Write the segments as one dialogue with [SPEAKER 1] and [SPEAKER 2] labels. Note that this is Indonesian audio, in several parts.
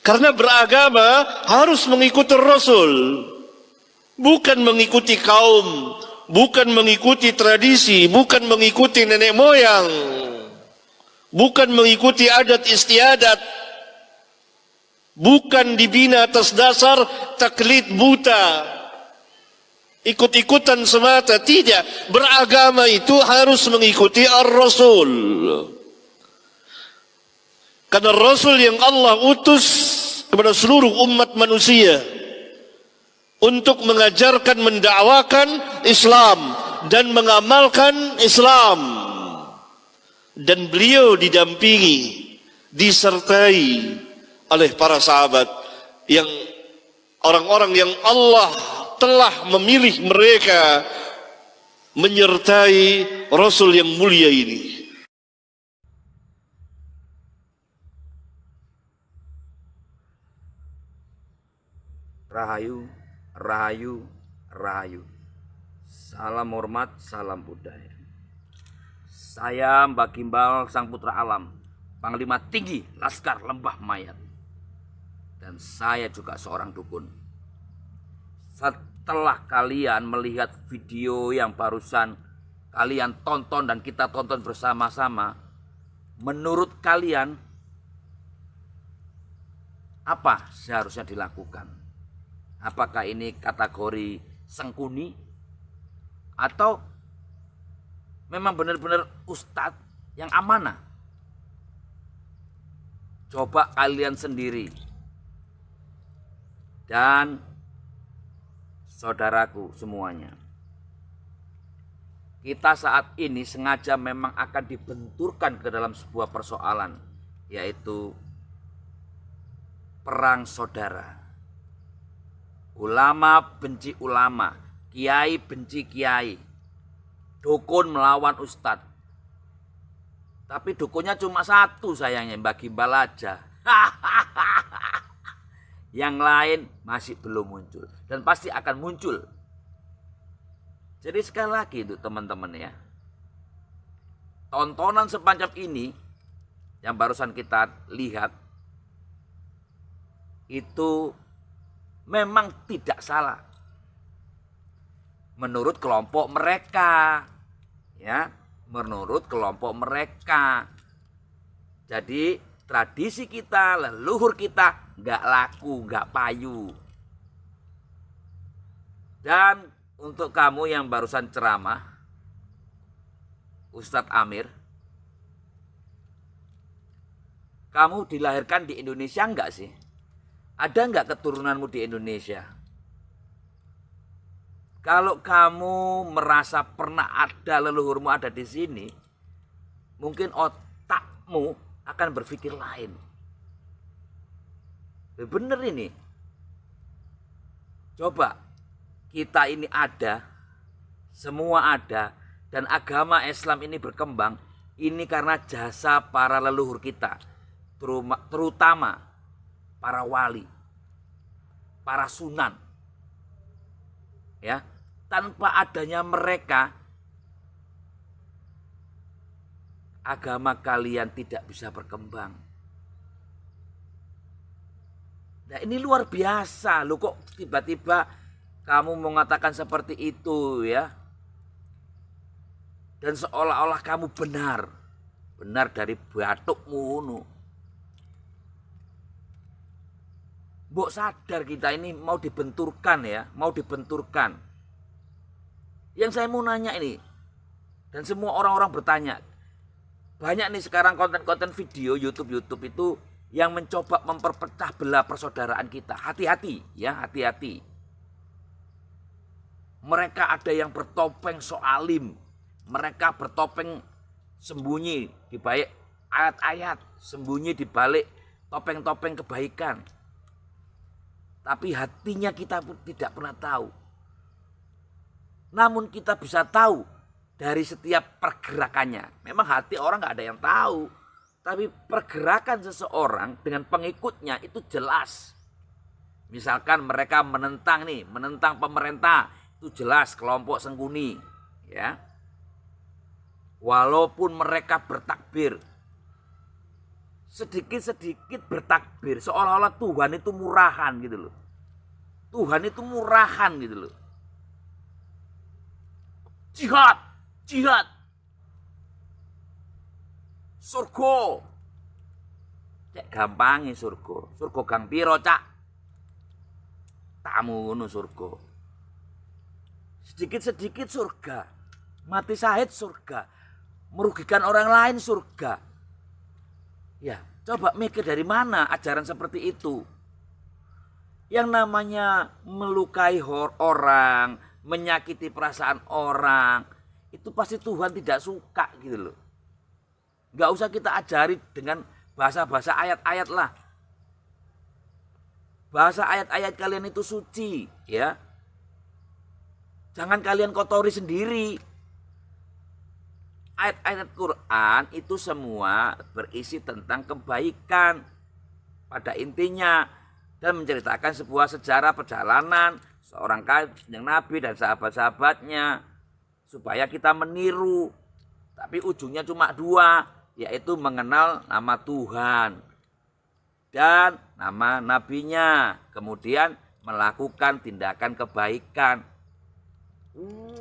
[SPEAKER 1] Karena beragama harus mengikuti Rasul, bukan mengikuti kaum, bukan mengikuti tradisi, bukan mengikuti nenek moyang, bukan mengikuti adat istiadat, bukan dibina atas dasar taklid buta, ikut-ikutan semata. Tidak, beragama itu harus mengikuti Ar-Rasul. Karena Rasul yang Allah utus kepada seluruh umat manusia untuk mengajarkan, mendakwakan Islam dan mengamalkan Islam. Dan beliau didampingi, disertai oleh para sahabat yang orang-orang yang Allah telah memilih mereka menyertai Rasul yang mulia ini.
[SPEAKER 2] Rahayu, rahayu, rahayu. Salam hormat, salam budaya. Saya Mbak Gimbal, Sang Putra Alam, Panglima Tinggi Laskar Lembah Mayat. Dan saya juga seorang dukun. Setelah kalian melihat video yang barusan kalian tonton dan kita tonton bersama-sama, menurut kalian apa seharusnya dilakukan? Apakah ini kategori sengkuni atau memang benar-benar ustadz yang amanah? Coba kalian sendiri. Dan saudaraku semuanya, kita saat ini sengaja memang akan dibenturkan ke dalam sebuah persoalan, yaitu perang saudara. Ulama benci ulama, kiai benci kiai, dukun melawan ustadz. Tapi dukunnya cuma satu sayangnya, Mbak Gimbal aja. Yang lain masih belum muncul dan pasti akan muncul. Jadi sekali lagi itu teman-teman ya, tontonan semacam ini yang barusan kita lihat itu memang tidak salah menurut kelompok mereka, ya, menurut kelompok mereka. Jadi tradisi kita, leluhur kita nggak laku, nggak payu. Dan untuk kamu yang barusan ceramah, Ustadz Amir, kamu dilahirkan di Indonesia enggak sih? Ada enggak keturunanmu di Indonesia? Kalau kamu merasa pernah ada leluhurmu ada di sini, mungkin otakmu akan berpikir lain. Bener ini. Coba kita ini ada, semua ada, dan agama Islam ini berkembang, ini karena jasa para leluhur kita, terutama para wali, para sunan. Ya, tanpa adanya mereka, agama kalian tidak bisa berkembang. Nah, ini luar biasa. Loh, kok tiba-tiba kamu mengatakan seperti itu ya? Dan seolah-olah kamu benar. Benar dari batukmu. Mbok sadar kita ini mau dibenturkan ya, mau dibenturkan. Yang saya mau nanya ini, dan semua orang-orang bertanya, banyak nih sekarang konten-konten video YouTube itu yang mencoba memperpecah belah persaudaraan kita. Hati-hati ya, hati-hati. Mereka ada yang bertopeng soalim, mereka bertopeng sembunyi di balik ayat-ayat, sembunyi di balik topeng-topeng kebaikan. Tapi hatinya kita pun tidak pernah tahu. Namun kita bisa tahu dari setiap pergerakannya. Memang hati orang gak ada yang tahu. Tapi pergerakan seseorang dengan pengikutnya itu jelas. Misalkan mereka menentang pemerintah. Itu jelas kelompok sengkuni. Ya. Walaupun mereka bertakbir. sedikit-sedikit bertakbir seolah-olah Tuhan itu murahan gitu loh. Tuhan itu murahan gitu loh. Jihad, jihad. Surga. Cek gampangi surga. Surga gang piro, Cak? Tamu ngono surga. Sedikit-sedikit surga. Mati syahid surga. Merugikan orang lain surga. Ya, coba mikir dari mana ajaran seperti itu. Yang namanya melukai orang, menyakiti perasaan orang, itu pasti Tuhan tidak suka gitu loh. Nggak usah kita ajari dengan bahasa-bahasa ayat-ayat lah. Bahasa ayat-ayat kalian itu suci, ya. Jangan kalian kotori sendiri. Ayat-ayat Quran itu semua berisi tentang kebaikan pada intinya dan menceritakan sebuah sejarah perjalanan seorang kanjeng Nabi dan sahabat-sahabatnya supaya kita meniru. Tapi ujungnya cuma dua, yaitu mengenal nama Tuhan dan nama nabinya, kemudian melakukan tindakan kebaikan.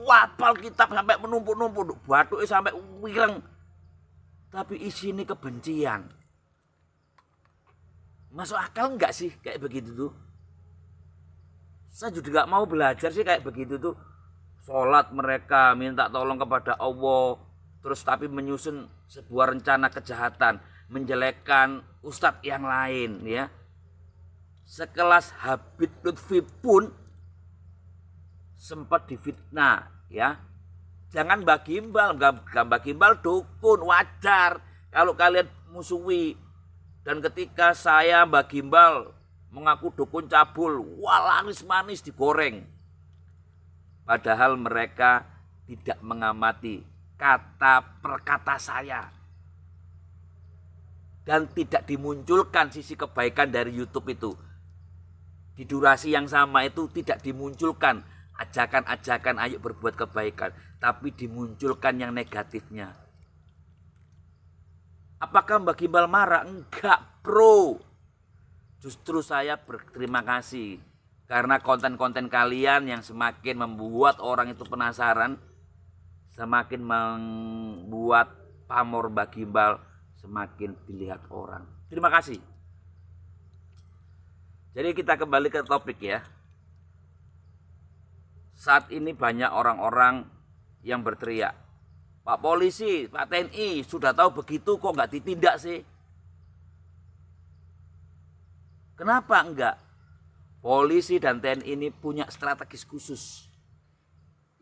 [SPEAKER 2] Wapal kitab sampai menumpuk-numpuk, batuknya sampai wireng, tapi isinya kebencian. Masuk akal enggak sih kayak begitu tuh? Saya juga gak mau belajar sih kayak begitu tuh. Sholat mereka minta tolong kepada Allah, terus tapi menyusun sebuah rencana kejahatan, menjelekkan ustadz yang lain, ya. Sekelas Habib Lutfi pun sempat difitnah, ya. Jangan bagimbal, bagimbal dukun, wajar kalau kalian musuhi. Dan ketika saya Mbak Gimbal mengaku dukun cabul, wah laris manis digoreng. Padahal mereka tidak mengamati kata per kata saya. Dan tidak dimunculkan sisi kebaikan dari YouTube itu. Di durasi yang sama itu tidak dimunculkan ajakan-ajakan ayo berbuat kebaikan, tapi dimunculkan yang negatifnya. Apakah Mbak Gimbal marah? Enggak, bro. Justru saya berterima kasih karena konten-konten kalian yang semakin membuat orang itu penasaran, semakin membuat pamor Mbak Gimbal semakin dilihat orang. Terima kasih. Jadi kita kembali ke topik ya. Saat ini banyak orang-orang yang berteriak, Pak Polisi, Pak TNI sudah tahu begitu kok nggak ditindak sih? Kenapa enggak? Polisi dan TNI ini punya strategis khusus.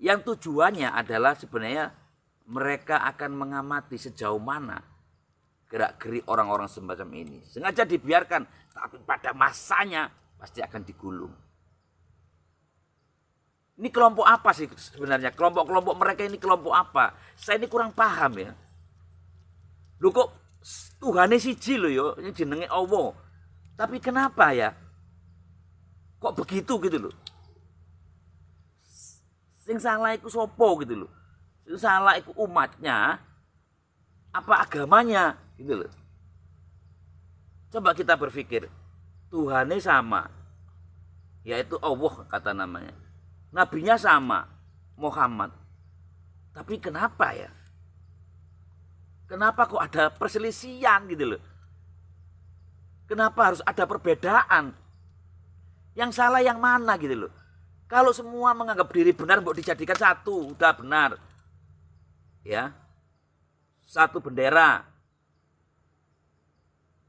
[SPEAKER 2] Yang tujuannya adalah sebenarnya mereka akan mengamati sejauh mana gerak-gerik orang-orang semacam ini. Sengaja dibiarkan, tapi pada masanya pasti akan digulung. Ini kelompok apa sih sebenarnya? Kelompok-kelompok mereka ini kelompok apa? Saya ini kurang paham ya. Loh kok Tuhane siji lho ya, ini jenenge Allah. Tapi kenapa ya? Kok begitu gitu loh? Sing salah iku sopo gitu loh. Sing salah iku umatnya apa agamanya gitu loh. Coba kita berpikir. Tuhannya sama. Yaitu Allah kata namanya. Nabinya sama, Muhammad. Tapi kenapa ya? Kenapa kok ada perselisihan gitu loh? Kenapa harus ada perbedaan? Yang salah yang mana gitu loh? Kalau semua menganggap diri benar, mau dijadikan satu, udah benar. Ya. Satu bendera.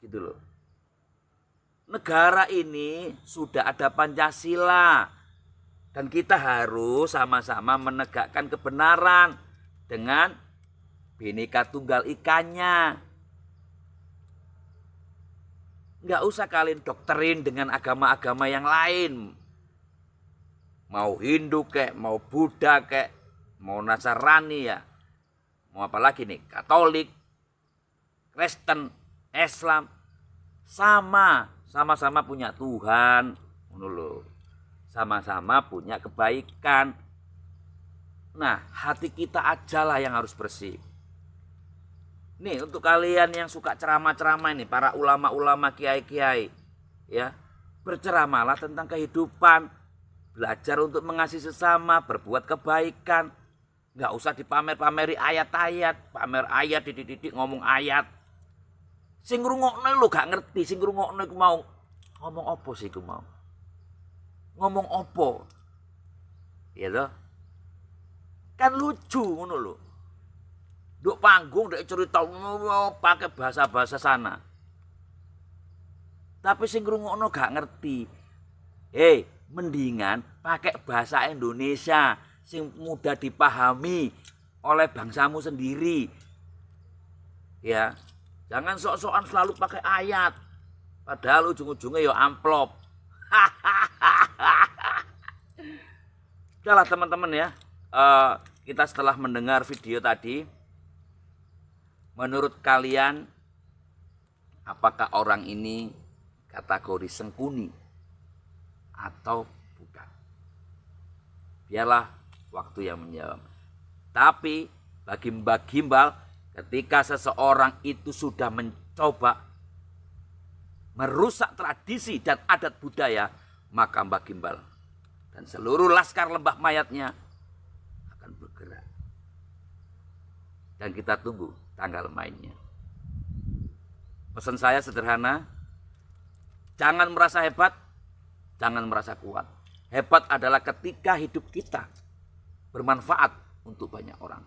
[SPEAKER 2] Gitu loh. Negara ini sudah ada Pancasila. Dan kita harus sama-sama menegakkan kebenaran dengan Bhinneka Tunggal Ikanya. Nggak usah kalian doktrin dengan agama-agama yang lain. Mau Hindu kek, mau Buddha kek, mau Nasrani ya. Mau apa lagi nih? Katolik, Kristen, Islam. Sama-sama punya Tuhan. Menurut sama-sama punya kebaikan. Nah, hati kita ajalah yang harus bersih. Nih untuk kalian yang suka ceramah-ceramah ini, para ulama-ulama, kiai-kiai, ya, berceramahlah tentang kehidupan, belajar untuk mengasihi sesama, berbuat kebaikan. Nggak usah dipamer-pameri ayat-ayat, pamer ayat, dididik ngomong ayat. Sing ngrungokno lho gak ngerti, sing ngrungokno iku mau ngomong apa sih iku mau? Ngomong apa? Ya toh? Kan lucu ngono lho. Nduk panggung ndek cerita pakai bahasa-bahasa sana. Tapi sing ngrungokno gak ngerti. Mendingan pakai bahasa Indonesia sing mudah dipahami oleh bangsamu sendiri. Ya. Jangan sok-sokan selalu pakai ayat. Padahal ujung-ujungnya ya amplop. Udahlah teman-teman ya. Kita setelah mendengar video tadi, menurut kalian apakah orang ini kategori sengkuni atau bukan? Biarlah waktu yang menjawab. Tapi bagi Mbak Gimbal, ketika seseorang itu sudah mencoba merusak tradisi dan adat budaya, maka Mbak Gimbal dan seluruh laskar Lembah Mayatnya akan bergerak. Dan kita tunggu tanggal mainnya. Pesan saya sederhana, jangan merasa hebat, jangan merasa kuat. Hebat adalah ketika hidup kita bermanfaat untuk banyak orang.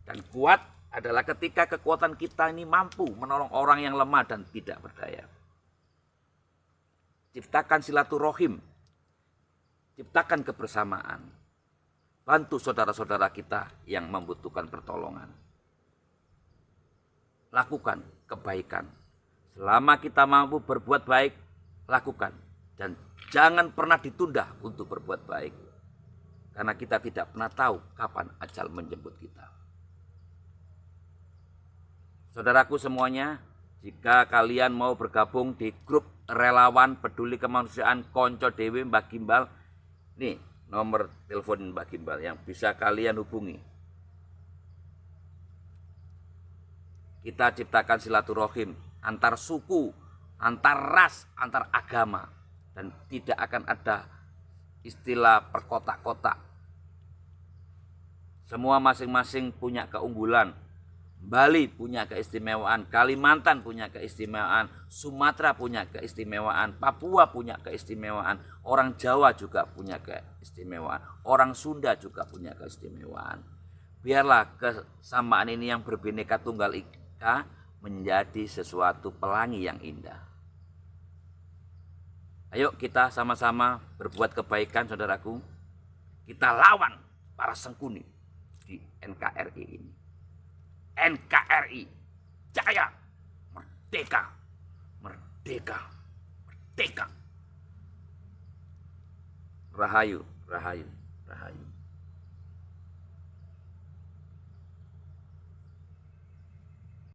[SPEAKER 2] Dan kuat adalah ketika kekuatan kita ini mampu menolong orang yang lemah dan tidak berdaya. Ciptakan silaturahim, ciptakan kebersamaan. Bantu saudara-saudara kita yang membutuhkan pertolongan. Lakukan kebaikan. Selama kita mampu berbuat baik, lakukan. Dan jangan pernah ditunda untuk berbuat baik. Karena kita tidak pernah tahu kapan ajal menjemput kita. Saudaraku semuanya, jika kalian mau bergabung di grup relawan peduli kemanusiaan Konco Dewi Mbak Gimbal, nih nomor telepon Mbak Gimbal yang bisa kalian hubungi. Kita ciptakan silaturahim antar suku, antar ras, antar agama. Dan tidak akan ada istilah perkotak-kotak. Semua masing-masing punya keunggulan. Bali punya keistimewaan, Kalimantan punya keistimewaan, Sumatera punya keistimewaan, Papua punya keistimewaan, orang Jawa juga punya keistimewaan, orang Sunda juga punya keistimewaan. Biarlah kesamaan ini yang berbineka tunggal ika menjadi sesuatu pelangi yang indah. Ayo kita sama-sama berbuat kebaikan saudaraku. Kita lawan para sengkuni di NKRI ini. NKRI Jaya, merdeka, merdeka, merdeka. Rahayu, rahayu, rahayu.